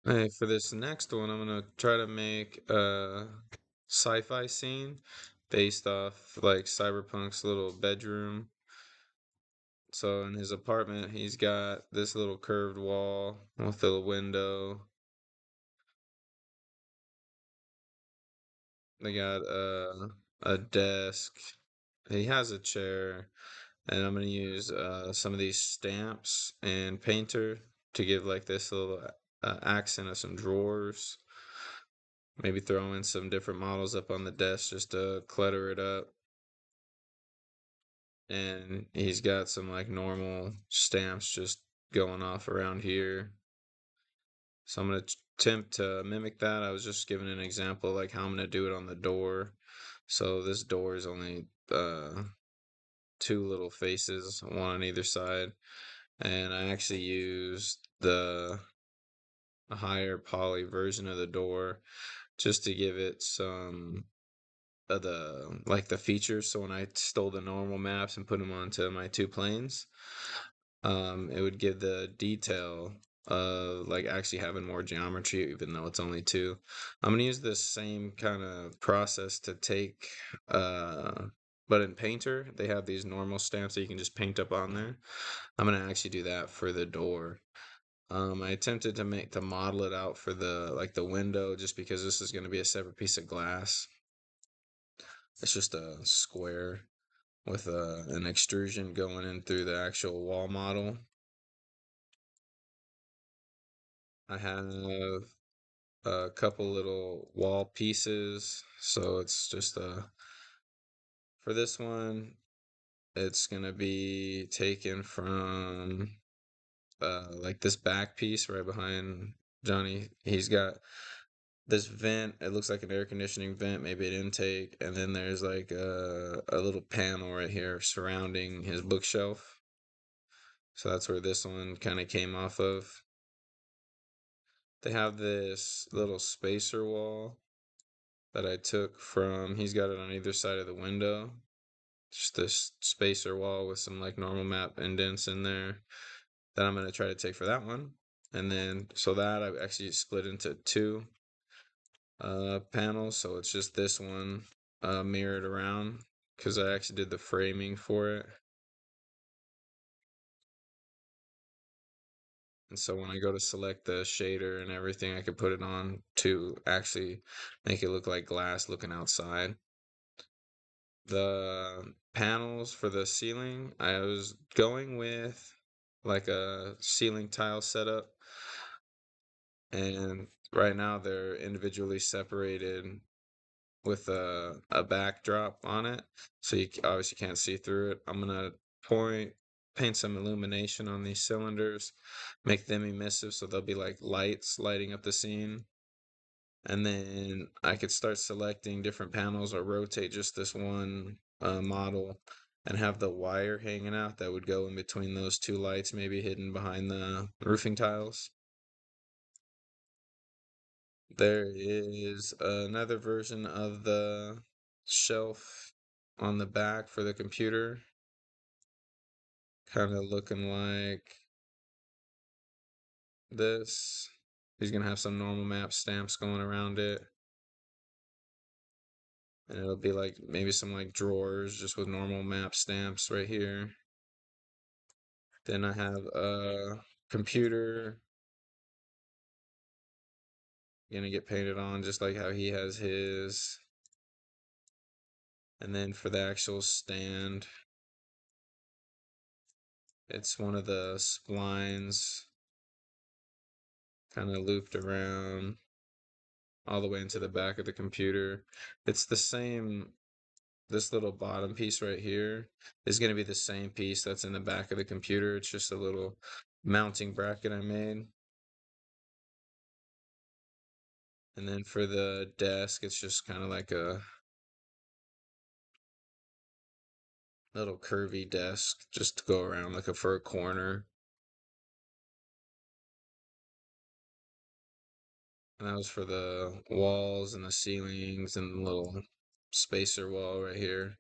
Hey, for this next one, I'm gonna try to make a sci-fi scene based off like Cyberpunk's little bedroom. So in his apartment, he's got this little curved wall with a window. They got a desk. He has a chair, and I'm gonna use some of these stamps and painter to give like this little accent of some drawers. Maybe throw in some different models up on the desk just to clutter it up. And he's got some like normal stamps just going off around here. So I'm gonna attempt to mimic that. I was just giving an example like how I'm gonna do it on the door. So this door is only two little faces, one on either side, and I actually used the a higher poly version of the door just to give it some of the like the features. So when I stole the normal maps and put them onto my two planes, it would give the detail of like actually having more geometry, even though it's only two. I'm gonna use this same kind of process to take, but in Painter, they have these normal stamps that you can just paint up on there. I'm gonna actually do that for the door. I attempted to model it out for the like the window just because this is gonna be a separate piece of glass. It's just a square with an extrusion going in through the actual wall model. I have a couple little wall pieces, so it's just for this one, it's gonna be taken from like this back piece right behind Johnny. He's got this vent. It looks like an air conditioning vent, maybe an intake, and then there's like a little panel right here surrounding his bookshelf. So that's where this one kind of came off of. They have this little spacer wall that I took from, he's got it on either side of the window. Just this spacer wall with some like normal map indents in there that I'm going to try to take for that one. And then, so that I've actually split into two panels. So it's just this one mirrored around because I actually did the framing for it. And so when I go to select the shader and everything, I could put it on to actually make it look like glass looking outside. The panels for the ceiling, I was going with like a ceiling tile setup, and right now they're individually separated with a backdrop on it, so you obviously can't see through it. I'm gonna paint some illumination on these cylinders, make them emissive so they'll be like lights lighting up the scene. And then I could start selecting different panels or rotate just this one model and have the wire hanging out that would go in between those two lights, maybe hidden behind the roofing tiles. There is another version of the shelf on the back for the computer, kind of looking like this. He's gonna have some normal map stamps going around it. And it'll be like maybe some like drawers just with normal map stamps right here. Then I have a computer gonna get painted on just like how he has his. And then for the actual stand, it's one of the splines kind of looped around all the way into the back of the computer. It's the same, this little bottom piece right here is going to be the same piece that's in the back of the computer. It's just a little mounting bracket I made. And then for the desk, it's just kind of like a little curvy desk just to go around like a for a corner. And that was for the walls and the ceilings and the little spacer wall right here.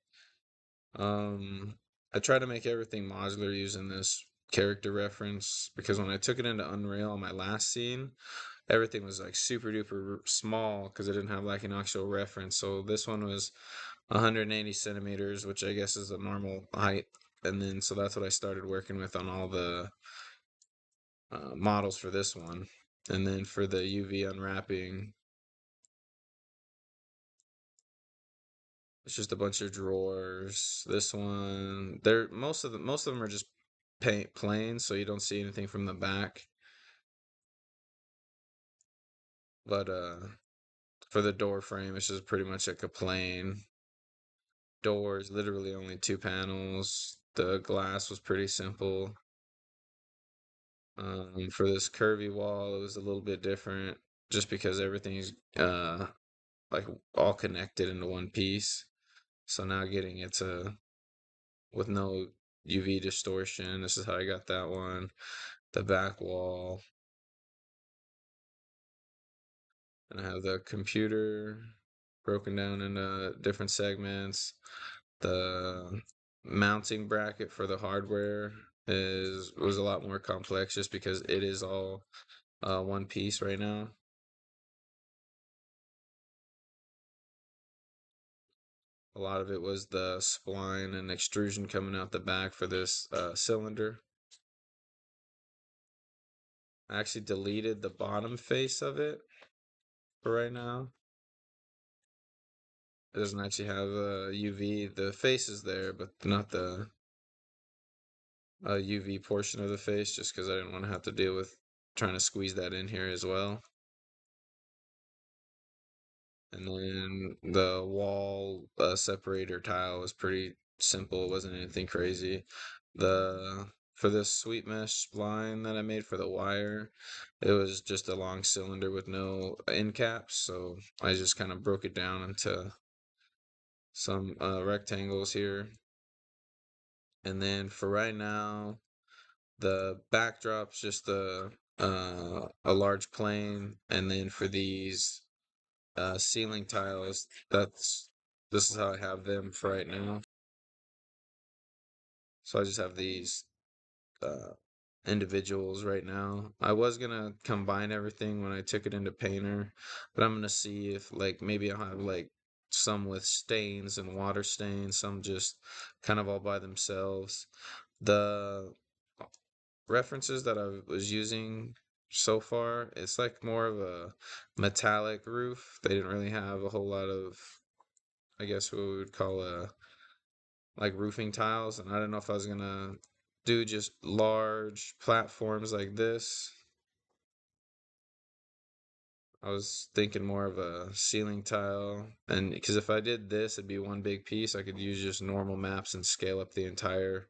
I try to make everything modular using this character reference because when I took it into Unreal on my last scene, everything was like super duper small because I didn't have like an actual reference. So this one was 180 centimeters, which I guess is a normal height. And then so that's what I started working with on all the models for this one. And then for the UV unwrapping, it's just a bunch of drawers. This one, they're most of them are just paint plain, so you don't see anything from the back. But for the door frame, it's just pretty much like a plain doors, literally only two panels. The glass was pretty simple. For this curvy wall, it was a little bit different, just because everything's like all connected into one piece. So now getting it to with no UV distortion. This is how I got that one. The back wall, and I have the computer broken down into different segments. The mounting bracket for the hardware is was a lot more complex just because it is all one piece right now. A lot of it was the spline and extrusion coming out the back for this cylinder. I actually deleted the bottom face of it for right now. It doesn't actually have a UV. The face is there, but not the UV portion of the face, just because I didn't want to have to deal with trying to squeeze that in here as well. And then the wall separator tile was pretty simple. It wasn't anything crazy. The For this sweet mesh spline that I made for the wire, it was just a long cylinder with no end caps. So I just kind of broke it down into some rectangles here. And then for right now, the backdrop's just a large plane, and then for these ceiling tiles, this is how I have them for right now. So I just have these uh, individuals right now. I was gonna combine everything when I took it into Painter, but I'm gonna see if like maybe I'll have like some with stains and water stains, some just kind of all by themselves. The references that I was using so far, it's like more of a metallic roof. They didn't really have a whole lot of, I guess, what we would call a like roofing tiles, and I don't know if I was gonna do just large platforms like this. I was thinking more of a ceiling tile, and because if I did this, it'd be one big piece. I could use just normal maps and scale up the entire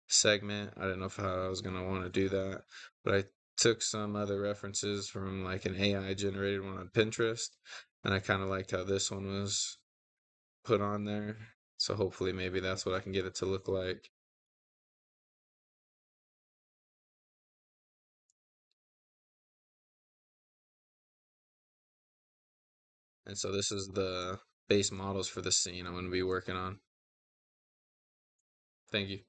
segment. I don't know if how I was gonna want to do that, but I took some other references from like an AI generated one on Pinterest, and I kind of liked how this one was put on there. So hopefully maybe that's what I can get it to look like. And so this is the base models for the scene I'm going to be working on. Thank you.